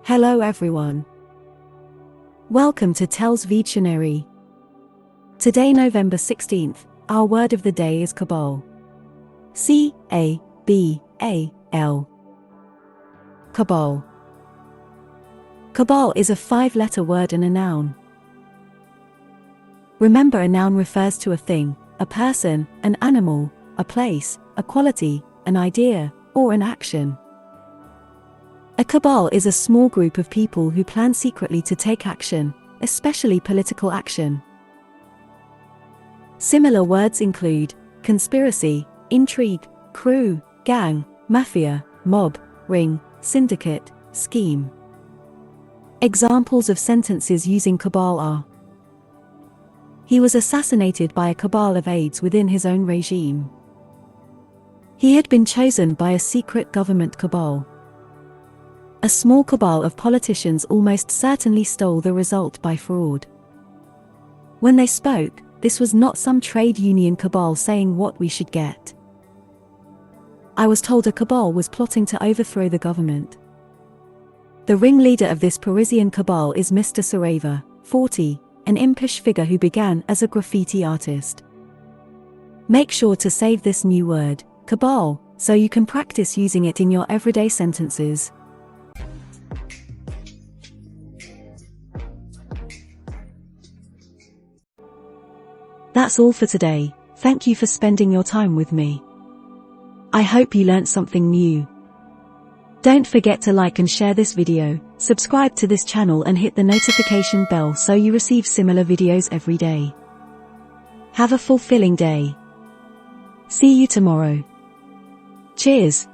Hello everyone. Welcome to TELLS Videtionary. Today, November 16th, our word of the day is Cabal. C-A-B-A-L. Cabal. Cabal is a 5-letter word and a noun. Remember, a noun refers to a thing, a person, an animal, a place, a quality, an idea, or an action. A cabal is a small group of people who plan secretly to take action, especially political action. Similar words include conspiracy, intrigue, crew, gang, mafia, mob, ring, syndicate, scheme. Examples of sentences using cabal are: he was assassinated by a cabal of aides within his own regime. He had been chosen by a secret government cabal. A small cabal of politicians almost certainly stole the result by fraud. When they spoke, this was not some trade union cabal saying what we should get. I was told a cabal was plotting to overthrow the government. The ringleader of this Parisian cabal is Mr. Sareva, 40, an impish figure who began as a graffiti artist. Make sure to save this new word, cabal, so you can practice using it in your everyday sentences. That's all for today. Thank you for spending your time with me. I hope you learnt something new. Don't forget to like and share this video, subscribe to this channel and hit the notification bell so you receive similar videos every day. Have a fulfilling day. See you tomorrow. Cheers.